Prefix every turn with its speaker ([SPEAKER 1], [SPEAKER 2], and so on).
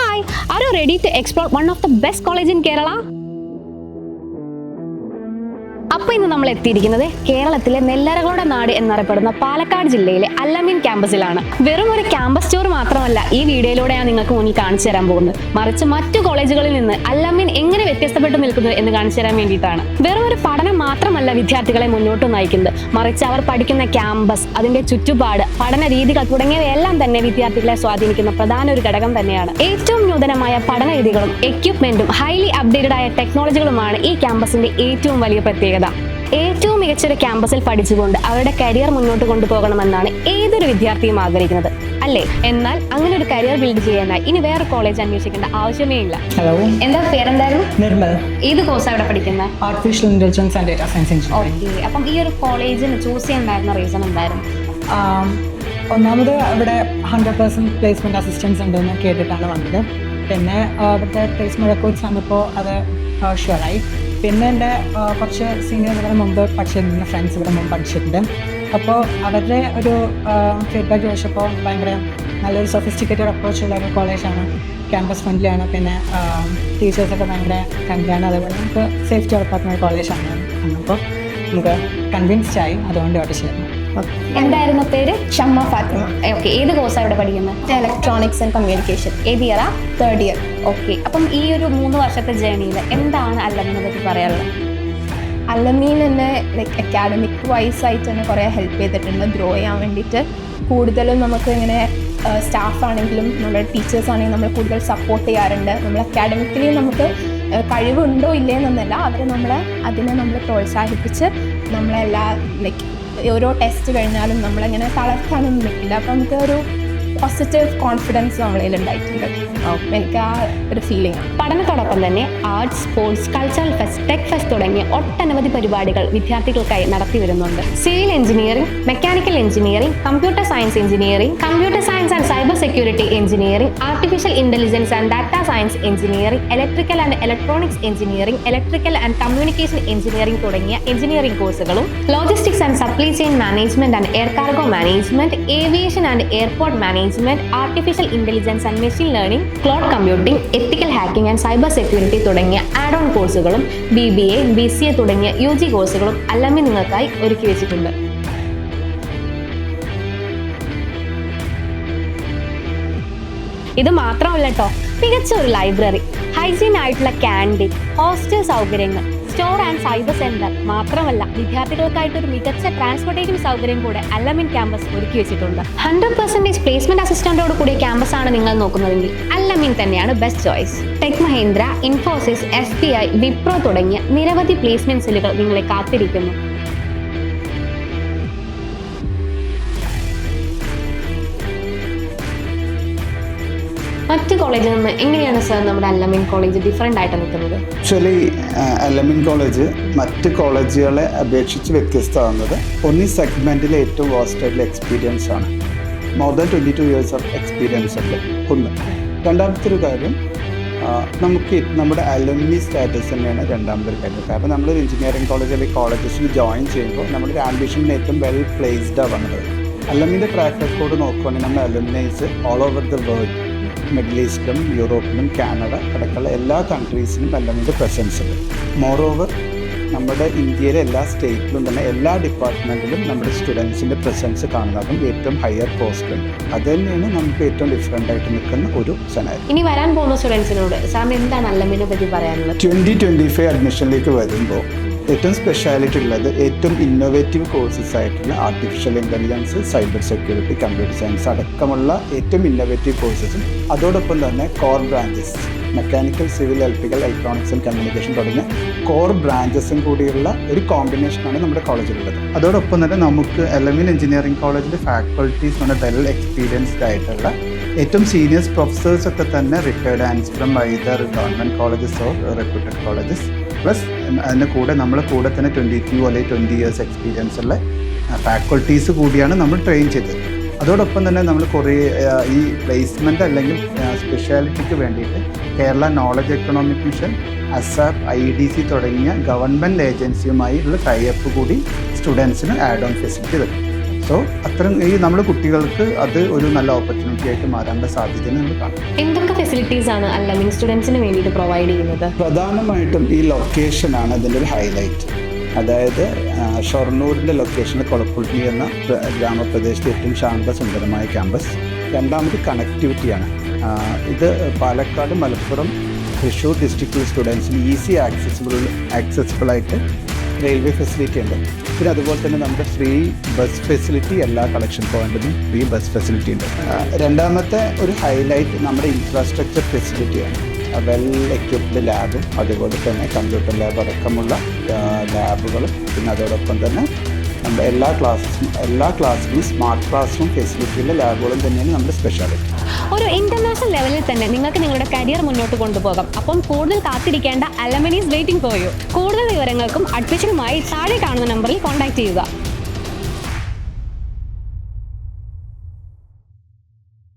[SPEAKER 1] Hi, are you ready to explore one of the best colleges in Kerala? അപ്പോൾ ഇന്ന് നമ്മൾ എത്തിയിരിക്കുന്നത് കേരളത്തിലെ നെല്ലറകളുടെ നാട് എന്നറിയപ്പെടുന്ന പാലക്കാട് ജില്ലയിലെ അൽ-അമീൻ ക്യാമ്പസിലാണ്. വെറും ഒരു ക്യാമ്പസ് ടൂർ മാത്രമല്ല ഈ വീഡിയോയിലൂടെ ഞാൻ നിങ്ങൾക്ക് മുന്നിൽ കാണിച്ചു തരാൻ പോകുന്നത്, മറിച്ച് മറ്റു കോളേജുകളിൽ നിന്ന് അൽ-അമീൻ എങ്ങനെ വ്യത്യസ്തപ്പെട്ടു നിൽക്കുന്നു എന്ന് കാണിച്ചു തരാൻ വേണ്ടിയിട്ടാണ്. വെറും ഒരു പഠനം മാത്രമല്ല വിദ്യാർത്ഥികളെ മുന്നോട്ട് നയിക്കുന്നത്, മറിച്ച് അവർ പഠിക്കുന്ന ക്യാമ്പസ്, അതിന്റെ ചുറ്റുപാട്, പഠന രീതികൾ തുടങ്ങിയവയെല്ലാം തന്നെ വിദ്യാർത്ഥികളെ സ്വാധീനിക്കുന്ന പ്രധാന ഒരു ഘടകം തന്നെയാണ്. ഏറ്റവും നൂതനമായ പഠന രീതികളും എക്യുപ്മെന്റും ഹൈലി അപ്ഡേറ്റഡ് ആയ ടെക്നോളജികളുമാണ് ഈ ക്യാമ്പസിന്റെ ഏറ്റവും വലിയ പ്രത്യേകത. ഏറ്റവും മികച്ചൊരു ക്യാമ്പസിൽ പഠിച്ചുകൊണ്ട് അവരുടെ കരിയർ മുന്നോട്ട് കൊണ്ടുപോകണമെന്നാണ് ഏതൊരു വിദ്യാർത്ഥിയും ആഗ്രഹിക്കുന്നത്, അല്ലേ? എന്നാൽ അങ്ങനെ ഒരു കരിയർ ബിൽഡ് ചെയ്യാനായി ഇനി വേറെ കോളേജ് അന്വേഷിക്കേണ്ട ആവശ്യമേ ഇല്ല.
[SPEAKER 2] ഹലോ,
[SPEAKER 1] എന്താ പേരെന്തായിരുന്നു?
[SPEAKER 2] നിർമ്മൽ.
[SPEAKER 1] ഏത് കോഴ്സ് അവിടെ പഠിക്കുന്നത്?
[SPEAKER 2] Artificial intelligence and data science engineering.
[SPEAKER 1] Okay, അപ്പം ഈ ഒരു കോളേജിന് ചൂസ് ചെയ്യാനുണ്ടായിരുന്ന റീസൺ എന്തായിരുന്നു?
[SPEAKER 2] ഒന്നാമത് ഇവിടെ 100% പ്ലേസ്മെന്റ് അസിസ്റ്റൻസ് ഉണ്ടെന്ന് കേട്ടിട്ടാണ് വന്നത്. പിന്നെ അവിടുത്തെ പ്ലേസ്മെന്റ് റെക്കോർഡ്സ് വന്നപ്പോൾ അത് ഷുവറായി. പിന്നെ എൻ്റെ കുറച്ച് സീനിയേഴ്സ് ഇവിടെ മുമ്പ് പഠിച്ചിരുന്ന ഫ്രണ്ട്സ് ഇവിടെ മുമ്പ് പഠിച്ചിട്ടുണ്ട്. അപ്പോൾ അവരുടെ ഒരു ഫീഡ്ബാക്ക് ചോദിച്ചപ്പോൾ ഭയങ്കര നല്ലൊരു സൊഫിസ്റ്റിക്കേറ്റഡ് അപ്രോച്ചുള്ള ഒരു കോളേജാണ്, ക്യാമ്പസ് ഫ്രണ്ട്ലിയാണ്, പിന്നെ ടീച്ചേഴ്സൊക്കെ ഭയങ്കര ഫ്രണ്ട്ലിയാണ്, അതേപോലെ നമുക്ക് സേഫ്റ്റി ഉറപ്പാക്കുന്ന ഒരു കോളേജാണ്. അപ്പോൾ നമുക്ക് കൺവിൻസ്ഡ് ആയി, അതുകൊണ്ട് അവിടെ ചേർന്നു.
[SPEAKER 1] എന്തായിരുന്നു പേര്?
[SPEAKER 3] ഷമ്മ ഫാത്തിമ.
[SPEAKER 1] ഓക്കെ, ഏത് കോഴ്സാണ് ഇവിടെ പഠിക്കുന്നത്?
[SPEAKER 3] Electronics and communication.
[SPEAKER 1] ഏത് ഇയറാ?
[SPEAKER 3] 3rd year.
[SPEAKER 1] ഓക്കെ, അപ്പം ഈ ഒരു 3 വർഷത്തെ ജേണിയിൽ എന്താണ് അൽ-അമീനെ പറ്റി പറയാനുള്ളത്?
[SPEAKER 3] അൽ-അമീൻ എന്നെ അക്കാഡമിക് വൈസ് ആയിട്ട് തന്നെ കുറേ ഹെൽപ്പ് ചെയ്തിട്ടുണ്ട് ഗ്രോ ചെയ്യാൻ വേണ്ടിയിട്ട്. കൂടുതലും നമുക്ക് ഇങ്ങനെ സ്റ്റാഫ് ആണെങ്കിലും നമ്മുടെ ടീച്ചേഴ്സ് ആണെങ്കിലും നമ്മൾ കൂടുതൽ സപ്പോർട്ട് ചെയ്യാറുണ്ട്. നമ്മൾ അക്കാഡമിക്കലി നമുക്ക് കഴിവുണ്ടോ ഇല്ലേന്നല്ല, അവർ അതിനെ നമ്മൾ പ്രോത്സാഹിപ്പിച്ച് നമ്മളെല്ലാ ഓരോ ടെസ്റ്റ് കഴിഞ്ഞാലും നമ്മളങ്ങനെ തളർത്താനൊന്നും നിൽക്കില്ല. അപ്പോൾ നമുക്ക് ഒരു പോസിറ്റീവ് കോൺഫിഡൻസ് നമ്മളിൽ ഉണ്ടായിട്ടുണ്ട്. എനിക്ക് ആ ഒരു ഫീലിംഗ് ആണ്.
[SPEAKER 1] പഠനത്തോടൊപ്പം തന്നെ arts, sports, cultural fest, tech fest തുടങ്ങിയ ഒട്ടനവധി പരിപാടികൾ വിദ്യാർത്ഥികൾക്കായി നടത്തി വരുന്നുണ്ട്. Civil engineering, mechanical engineering, computer science engineering, computer science and cyber security engineering, artificial intelligence and data science engineering, electrical and electronics engineering, electrical and communication engineering തുടങ്ങിയ engineering കോഴ്സുകളും, logistics and supply chain management and air cargo management, aviation and airport management, artificial intelligence and machine learning, cloud computing, ethical hacking and cyber security തുടങ്ങിയ add on കോഴ്സുകളും, BBA, BCA തുടങ്ങിയ UG കോഴ്സുകളും അൽ-അമീൻ നിങ്ങൾക്കായി ഒരുക്കി വെച്ചിട്ടുണ്ട്. ഇത് മാത്രമല്ല കേട്ടോ, മികച്ച ഒരു ലൈബ്രറി, ഹൈജീൻ ആയിട്ടുള്ള ക്യാൻറ്റീൻ, ഹോസ്റ്റൽ സൗകര്യങ്ങൾ, സ്റ്റോർ ആൻഡ് സൈബർ സെന്റർ, മാത്രമല്ല വിദ്യാർത്ഥികൾക്കായിട്ട് ഒരു മികച്ച ട്രാൻസ്പോർട്ടേഷൻ സൗകര്യം കൂടെ അൽ-അമീൻ ക്യാമ്പസ് ഒരുക്കി വെച്ചിട്ടുണ്ട്. 100% പ്ലേസ്മെന്റ് അസിസ്റ്റന്റോട് കൂടിയ ക്യാമ്പസ് ആണ് നിങ്ങൾ നോക്കുന്നതെങ്കിൽ അൽ-അമീൻ തന്നെയാണ് best choice. Tech Mahindra, Infosys, SBI, Wipro തുടങ്ങിയ നിരവധി പ്ലേസ്മെന്റ് സെല്ലുകൾ നിങ്ങളെ കാത്തിരിക്കുന്നു. മറ്റ് കോളേജിൽ നിന്ന് എങ്ങനെയാണ് സർ നമ്മുടെ അൽ-അമീൻ കോളേജ് ഡിഫറെൻ്റ് ആയിട്ട് നിൽക്കുന്നത്?
[SPEAKER 4] ആക്ച്വലി അൽ-അമീൻ കോളേജ് മറ്റ് കോളേജുകളെ അപേക്ഷിച്ച് വ്യത്യസ്തമാകുന്നത് ഈ സെഗ്മെൻറ്റിലെ ഏറ്റവും വാസ്റ്റ് ആയിട്ടുള്ള എക്സ്പീരിയൻസ് ആണ്. More than 22 years of experience ഉണ്ട്. ഒന്ന്. രണ്ടാമത്തെ ഒരു കാര്യം, നമുക്ക് നമ്മുടെ അലുമിനി സ്റ്റാറ്റസ് തന്നെയാണ് രണ്ടാമത്തെ ഒരു കാര്യം. കാരണം നമ്മളൊരു എഞ്ചിനീയറിംഗ് കോളേജ് അല്ലെങ്കിൽ കോളേജസിൽ ജോയിൻ ചെയ്യുമ്പോൾ നമ്മുടെ ഒരു ആംബിഷനിൽ ഏറ്റവും വെൽ പ്ലേസ്ഡാണ് വന്നത്. അലുമിൻ്റെ ട്രാക്ക് റെക്കോർഡ് നോക്കുകയാണെങ്കിൽ നമ്മുടെ alumni all over the world, middle ഈസ്റ്റിലും യൂറോപ്പിലും കാനഡ അടക്കമുള്ള എല്ലാ കൺട്രീസിലും അൽ-അമീൻ്റെ പ്രസൻസ് ഉണ്ട്. മോറോവർ നമ്മുടെ ഇന്ത്യയിലെ എല്ലാ സ്റ്റേറ്റിലും തന്നെ എല്ലാ ഡിപ്പാർട്ട്മെൻറ്റിലും നമ്മുടെ സ്റ്റുഡൻസിൻ്റെ പ്രസൻസ് കാണുന്നതും ഏറ്റവും ഹയർ പോസ്റ്റ് ഉണ്ട്. അത് തന്നെയാണ് നമുക്ക് ഏറ്റവും ഡിഫറെൻ്റ് ആയിട്ട് നിൽക്കുന്ന ഒരു സെനാരിയോ.
[SPEAKER 1] ഇനി വരാൻ പോകുന്ന സ്റ്റുഡൻസിനോട് സാറിന് എന്താണ് അൽ-അമീനെ പറ്റി പറയാനുള്ളത്?
[SPEAKER 4] 2025 അഡ്മിഷനിലേക്ക് വരുമ്പോൾ ഏറ്റവും സ്പെഷ്യാലിറ്റി ഉള്ളത് ഏറ്റവും ഇന്നോവേറ്റീവ് കോഴ്സസ് ആയിട്ടുള്ള artificial intelligence, cyber security, computer science അടക്കമുള്ള ഏറ്റവും ഇന്നോവേറ്റീവ് കോഴ്സസും അതോടൊപ്പം തന്നെ core branches, mechanical, civil, electrical, electronics and communication തുടങ്ങിയ കോർ ബ്രാഞ്ചസും കൂടിയുള്ള ഒരു കോമ്പിനേഷനാണ് നമ്മുടെ കോളേജിലുള്ളത്. അതോടൊപ്പം തന്നെ നമുക്ക് അൽ-അമീൻ എഞ്ചിനീയറിംഗ് കോളേജിലെ ഫാക്കൾട്ടീസ് എന്ന് വെൽ എക്സ്പീരിയൻസ്ഡ് ആയിട്ടുള്ള ഏറ്റവും സീനിയേഴ്സ് പ്രൊഫസേഴ്സൊക്കെ തന്നെ retired and from either government colleges or reputed colleges, plus അതിൻ്റെ കൂടെ നമ്മളെ കൂടെ തന്നെ 22 അല്ലെങ്കിൽ 20 years എക്സ്പീരിയൻസ് ഉള്ള ഫാക്കൾട്ടീസ് കൂടിയാണ് നമ്മൾ ട്രെയിൻ ചെയ്തത്. അതോടൊപ്പം തന്നെ നമ്മൾ കുറേ ഈ പ്ലേസ്മെൻറ്റ് അല്ലെങ്കിൽ സ്പെഷ്യാലിറ്റിക്ക് വേണ്ടിയിട്ട് Kerala knowledge economic mission, ASAP, IDC തുടങ്ങിയ ഗവൺമെൻറ് ഏജൻസിയുമായി ഉള്ള ടൈപ്പ് കൂടി സ്റ്റുഡൻസിന് ആഡ് ഓൺ ഫെസിലിറ്റി തരും. സോ അത്തരം ഈ നമ്മുടെ കുട്ടികൾക്ക് അത് ഒരു നല്ല ഓപ്പർച്യൂണിറ്റി ആയിട്ട് മാറാനുള്ള സാധ്യത നമ്മൾ കാണും.
[SPEAKER 1] എന്തൊക്കെ ഫെസിലിറ്റീസ് ആണ് അല്ലമിങ് സ്റ്റുഡൻസിന് വേണ്ടിയിട്ട് പ്രൊവൈഡ് ചെയ്യുന്നത്?
[SPEAKER 4] പ്രധാനമായിട്ടും ഈ ലൊക്കേഷനാണ് അതിൻ്റെ ഒരു ഹൈലൈറ്റ്. അതായത് ഷൊർണൂരിൻ്റെ ലൊക്കേഷൻ കൊളപ്പുള്ളി എന്ന ഗ്രാമപ്രദേശത്തെ ഏറ്റവും ശാന്തസുന്ദരമായ ക്യാമ്പസ്. രണ്ടാമത് കണക്ടിവിറ്റിയാണ്. ഇത് പാലക്കാട്, മലപ്പുറം, തൃശ്ശൂർ ഡിസ്ട്രിക്റ്റിലെ സ്റ്റുഡൻസിന് ഈസി ആക്സസിബിളായിട്ട് റെയിൽവേ ഫെസിലിറ്റി ഉണ്ട്. പിന്നെ അതുപോലെ തന്നെ നമ്മുടെ ഫ്രീ ബസ് ഫെസിലിറ്റി, എല്ലാ കളക്ഷൻ പോയിന്റിലും ഫ്രീ ബസ് ഫെസിലിറ്റി ഉണ്ട്. രണ്ടാമത്തെ ഒരു ഹൈലൈറ്റ് നമ്മുടെ ഇൻഫ്രാസ്ട്രക്ചർ ഫെസിലിറ്റിയാണ്. വെൽ എക്യുപ്ഡ് ലാബും അതുപോലെ തന്നെ കമ്പ്യൂട്ടർ ലാബ് അടക്കമുള്ള ലാബുകളും, പിന്നെ അതോടൊപ്പം തന്നെ നമ്മുടെ എല്ലാ ക്ലാസ്സിലും സ്മാർട്ട് ക്ലാസ് റൂം ഫെസിലിറ്റിയുള്ള ലാബുകളും തന്നെയാണ് നമ്മുടെ സ്പെഷ്യാലിറ്റി.
[SPEAKER 1] ഒരു ഇന്റർനാഷണൽ ലെവലിൽ തന്നെ നിങ്ങൾക്ക് നിങ്ങളുടെ കരിയർ മുന്നോട്ട് കൊണ്ടുപോകാം. അപ്പം കൂടുതൽ കാത്തിരിക്കേണ്ട, അലമനി ഈസ് വെയിറ്റിംഗ് ഫോർ യു. കൂടുതൽ വിവരങ്ങൾക്കും അഡ്മിഷനുമായി താഴെ കാണുന്ന നമ്പറിൽ കോൺടാക്ട് ചെയ്യുക.